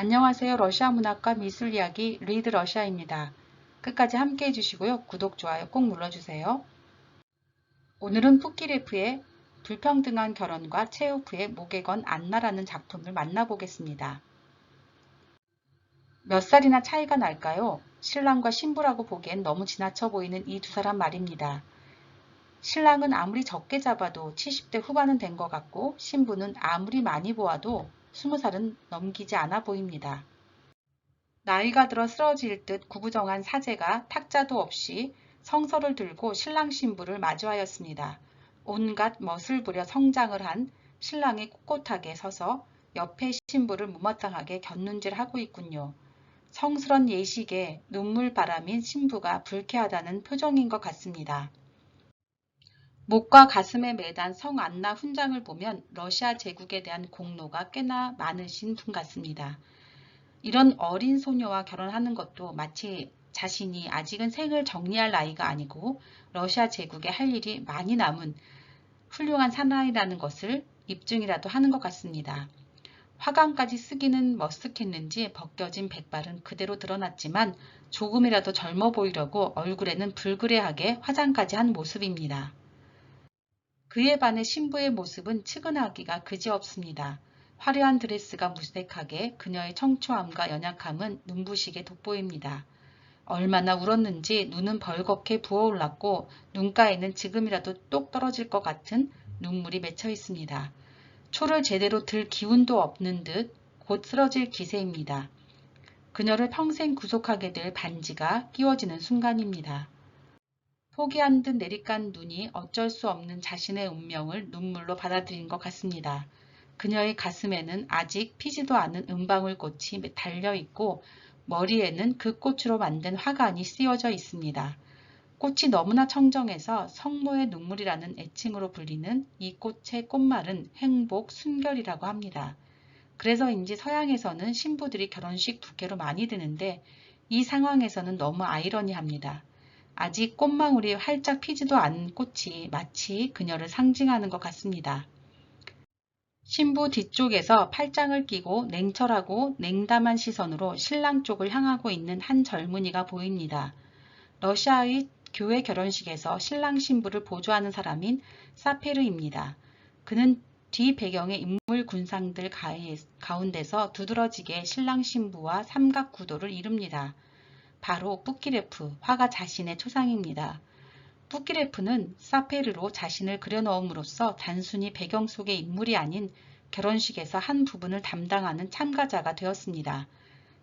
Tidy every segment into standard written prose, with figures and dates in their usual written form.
안녕하세요. 러시아 문학과 미술 이야기 리드 러시아입니다. 끝까지 함께 해주시고요. 구독, 좋아요 꼭 눌러주세요. 오늘은 푸키레프의 불평등한 결혼과 체호프의 목에 건 안나라는 작품을 만나보겠습니다. 몇 살이나 차이가 날까요? 신랑과 신부라고 보기엔 너무 지나쳐 보이는 이 두 사람 말입니다. 신랑은 아무리 적게 잡아도 70대 후반은 된 것 같고 신부는 아무리 많이 보아도 20살은 넘기지 않아 보입니다. 나이가 들어 쓰러질 듯 구부정한 사제가 탁자도 없이 성서를 들고 신랑 신부를 마주하였습니다. 온갖 멋을 부려 성장을 한 신랑이 꼿꼿하게 서서 옆에 신부를 무마땅하게 곁눈질하고 있군요. 성스런 예식에 눈물바람인 신부가 불쾌하다는 표정인 것 같습니다. 목과 가슴에 매단 성 안나 훈장을 보면 러시아 제국에 대한 공로가 꽤나 많으신 분 같습니다. 이런 어린 소녀와 결혼하는 것도 마치 자신이 아직은 생을 정리할 나이가 아니고 러시아 제국에 할 일이 많이 남은 훌륭한 사나이라는 것을 입증이라도 하는 것 같습니다. 화관까지 쓰기는 머쓱했는지 벗겨진 백발은 그대로 드러났지만 조금이라도 젊어 보이려고 얼굴에는 불그레하게 화장까지 한 모습입니다. 그에 반해 신부의 모습은 측은하기가 그지없습니다. 화려한 드레스가 무색하게 그녀의 청초함과 연약함은 눈부시게 돋보입니다. 얼마나 울었는지 눈은 벌겋게 부어올랐고 눈가에는 지금이라도 똑 떨어질 것 같은 눈물이 맺혀 있습니다. 초를 제대로 들 기운도 없는 듯 곧 쓰러질 기세입니다. 그녀를 평생 구속하게 될 반지가 끼워지는 순간입니다. 포기한 듯 내리깐 눈이 어쩔 수 없는 자신의 운명을 눈물로 받아들인 것 같습니다. 그녀의 가슴에는 아직 피지도 않은 은방울꽃이 달려있고 머리에는 그 꽃으로 만든 화관이 씌워져 있습니다. 꽃이 너무나 청정해서 성모의 눈물이라는 애칭으로 불리는 이 꽃의 꽃말은 행복, 순결이라고 합니다. 그래서인지 서양에서는 신부들이 결혼식 부케로 많이 드는데 이 상황에서는 너무 아이러니합니다. 아직 꽃망울이 활짝 피지도 않은 꽃이 마치 그녀를 상징하는 것 같습니다. 신부 뒤쪽에서 팔짱을 끼고 냉철하고 냉담한 시선으로 신랑 쪽을 향하고 있는 한 젊은이가 보입니다. 러시아의 교회 결혼식에서 신랑 신부를 보조하는 사람인 사페르입니다. 그는 뒤 배경의 인물 군상들 가운데서 두드러지게 신랑 신부와 삼각 구도를 이룹니다. 바로 뿌키레프, 화가 자신의 초상입니다. 뿌키레프는 사페르로 자신을 그려넣음으로써 단순히 배경 속의 인물이 아닌 결혼식에서 한 부분을 담당하는 참가자가 되었습니다.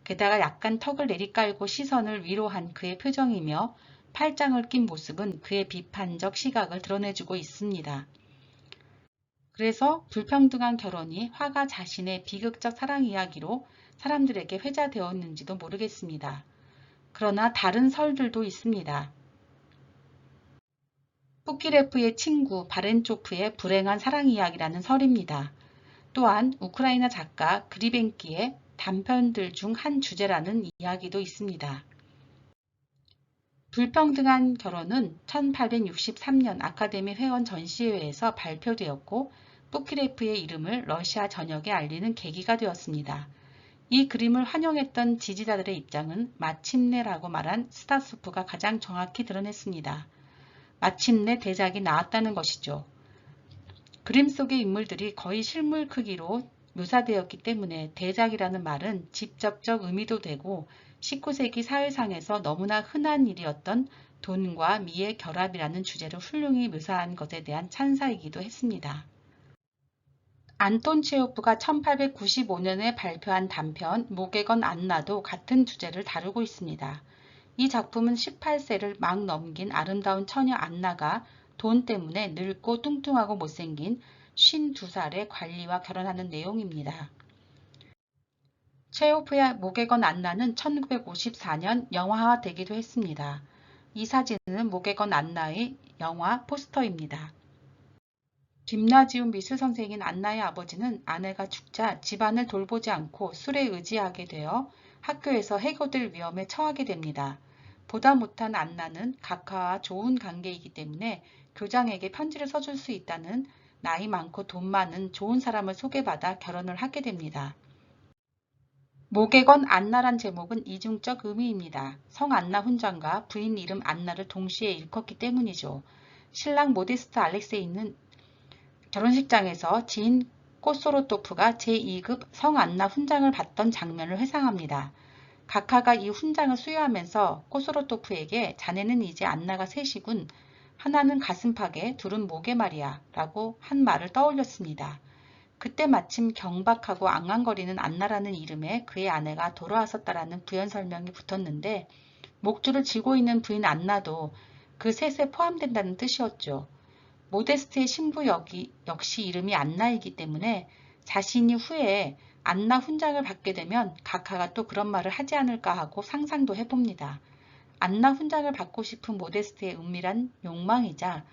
게다가 약간 턱을 내리깔고 시선을 위로 한 그의 표정이며 팔짱을 낀 모습은 그의 비판적 시각을 드러내주고 있습니다. 그래서 불평등한 결혼이 화가 자신의 비극적 사랑 이야기로 사람들에게 회자되었는지도 모르겠습니다. 그러나 다른 설들도 있습니다. 푸키레프의 친구 바렌초프의 불행한 사랑 이야기라는 설입니다. 또한 우크라이나 작가 그리벤키의 단편들 중 한 주제라는 이야기도 있습니다. 불평등한 결혼은 1863년 아카데미 회원 전시회에서 발표되었고 푸키레프의 이름을 러시아 전역에 알리는 계기가 되었습니다. 이 그림을 환영했던 지지자들의 입장은 마침내라고 말한 스타소프가 가장 정확히 드러냈습니다. 마침내 대작이 나왔다는 것이죠. 그림 속의 인물들이 거의 실물 크기로 묘사되었기 때문에 대작이라는 말은 직접적 의미도 되고 19세기 사회상에서 너무나 흔한 일이었던 돈과 미의 결합이라는 주제를 훌륭히 묘사한 것에 대한 찬사이기도 했습니다. 안톤 체호프가 1895년에 발표한 단편 목에 건 안나도 같은 주제를 다루고 있습니다. 이 작품은 18세를 막 넘긴 아름다운 처녀 안나가 돈 때문에 늙고 뚱뚱하고 못생긴 52살의 관리와 결혼하는 내용입니다. 체호프의 목에 건 안나는 1954년 영화화되기도 했습니다. 이 사진은 목에 건 안나의 영화 포스터입니다. 김나지움 미술선생인 안나의 아버지는 아내가 죽자 집안을 돌보지 않고 술에 의지하게 되어 학교에서 해고될 위험에 처하게 됩니다. 보다 못한 안나는 각하와 좋은 관계이기 때문에 교장에게 편지를 써줄 수 있다는 나이 많고 돈 많은 좋은 사람을 소개받아 결혼을 하게 됩니다. 목에 건 안나란 제목은 이중적 의미입니다. 성 안나 훈장과 부인 이름 안나를 동시에 일컫기 때문이죠. 신랑 모데스트 알렉세이는 결혼식장에서 지인 꼬소로토프가 제2급 성 안나 훈장을 받던 장면을 회상합니다. 각하가 이 훈장을 수여하면서 꼬소로토프에게 자네는 이제 안나가 셋이군. 하나는 가슴팍에, 둘은 목에 말이야 라고 한 말을 떠올렸습니다. 그때 마침 경박하고 앙앙거리는 안나라는 이름에 그의 아내가 돌아왔었다라는 부연 설명이 붙었는데 목줄을 쥐고 있는 부인 안나도 그 셋에 포함된다는 뜻이었죠. 모데스트의 신부 역시 이름이 안나이기 때문에 자신이 후에 안나 훈장을 받게 되면 각하가 또 그런 말을 하지 않을까 하고 상상도 해봅니다. 안나 훈장을 받고 싶은 모데스트의 은밀한 욕망이자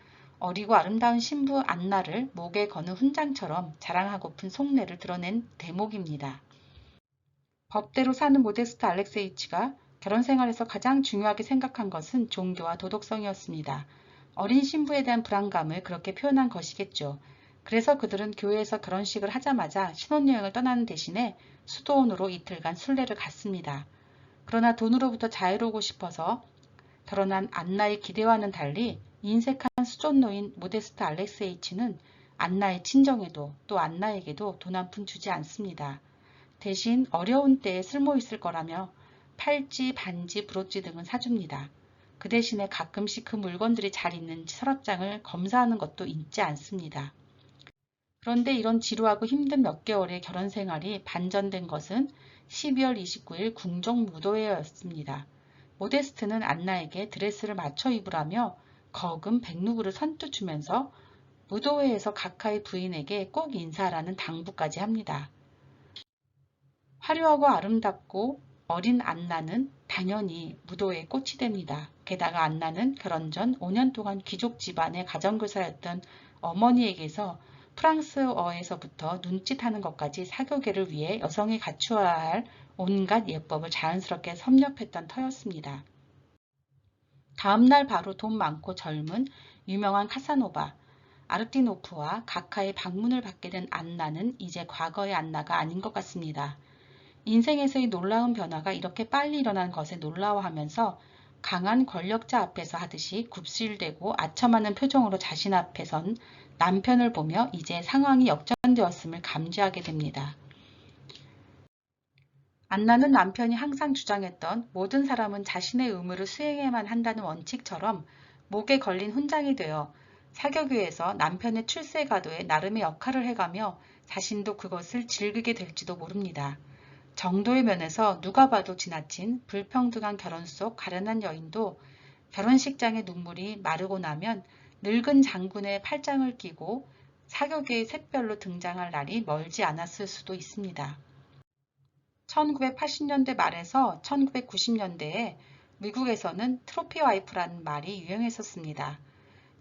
어리고 아름다운 신부 안나를 목에 거는 훈장처럼 자랑하고픈 속내를 드러낸 대목입니다. 법대로 사는 모데스트 알렉세이치가 결혼 생활에서 가장 중요하게 생각한 것은 종교와 도덕성이었습니다. 어린 신부에 대한 불안감을 그렇게 표현한 것이겠죠. 그래서 그들은 교회에서 결혼식을 하자마자 신혼여행을 떠나는 대신에 수도원으로 이틀간 순례를 갔습니다. 그러나 돈으로부터 자유로우고 싶어서 결혼한 안나의 기대와는 달리 인색한 수존노인 모데스트 알렉세이치는 안나의 친정에도 또 안나에게도 돈 한 푼 주지 않습니다. 대신 어려운 때에 쓸모 있을 거라며 팔찌, 반지, 브로치 등은 사줍니다. 그 대신에 가끔씩 그 물건들이 잘 있는 서랍장을 검사하는 것도 잊지 않습니다. 그런데 이런 지루하고 힘든 몇 개월의 결혼 생활이 반전된 것은 12월 29일 궁정 무도회였습니다. 모데스트는 안나에게 드레스를 맞춰 입으라며 거금 100루블을 선뜻 주면서 무도회에서 각하의 부인에게 꼭 인사하라는 당부까지 합니다. 화려하고 아름답고 어린 안나는 당연히 무도회의 꽃이 됩니다. 게다가 안나는 결혼 전 5년 동안 귀족 집안의 가정교사였던 어머니에게서 프랑스어에서부터 눈짓하는 것까지 사교계를 위해 여성이 갖추어야 할 온갖 예법을 자연스럽게 섭렵했던 터였습니다. 다음날 바로 돈 많고 젊은 유명한 카사노바, 아르티노프와 각하의 방문을 받게 된 안나는 이제 과거의 안나가 아닌 것 같습니다. 인생에서의 놀라운 변화가 이렇게 빨리 일어난 것에 놀라워하면서 강한 권력자 앞에서 하듯이 굽실대고 아첨하는 표정으로 자신 앞에 선 남편을 보며 이제 상황이 역전되었음을 감지하게 됩니다. 안나는 남편이 항상 주장했던 모든 사람은 자신의 의무를 수행해야만 한다는 원칙처럼 목에 걸린 훈장이 되어 사교교에서 남편의 출세가도에 나름의 역할을 해가며 자신도 그것을 즐기게 될지도 모릅니다. 정도의 면에서 누가 봐도 지나친 불평등한 결혼 속 가련한 여인도 결혼식장의 눈물이 마르고 나면 늙은 장군의 팔짱을 끼고 사교계의 샛별로 등장할 날이 멀지 않았을 수도 있습니다. 1980년대 말에서 1990년대에 미국에서는 트로피 와이프라는 말이 유행했었습니다.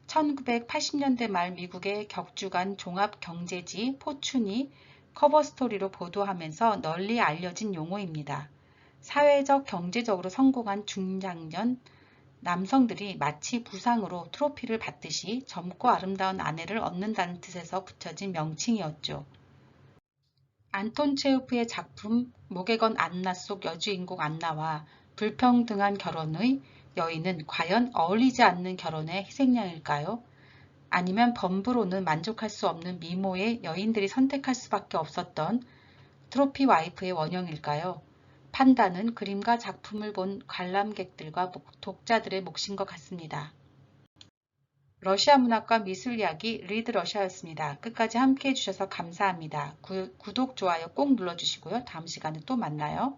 1980년대 말 미국의 격주간 종합경제지 포춘이 커버스토리로 보도하면서 널리 알려진 용어입니다. 사회적, 경제적으로 성공한 중장년 남성들이 마치 부상으로 트로피를 받듯이 젊고 아름다운 아내를 얻는다는 뜻에서 붙여진 명칭이었죠. 안톤 체흐프의 작품 목에 건 안나 속 여주인공 안나와 불평등한 결혼의 여인은 과연 어울리지 않는 결혼의 희생양일까요? 아니면 범부로는 만족할 수 없는 미모의 여인들이 선택할 수밖에 없었던 트로피 와이프의 원형일까요? 판단은 그림과 작품을 본 관람객들과 독자들의 몫인 것 같습니다. 러시아 문학과 미술 이야기 리드 러시아였습니다. 끝까지 함께 해주셔서 감사합니다. 구독, 좋아요 꼭 눌러주시고요. 다음 시간에 또 만나요.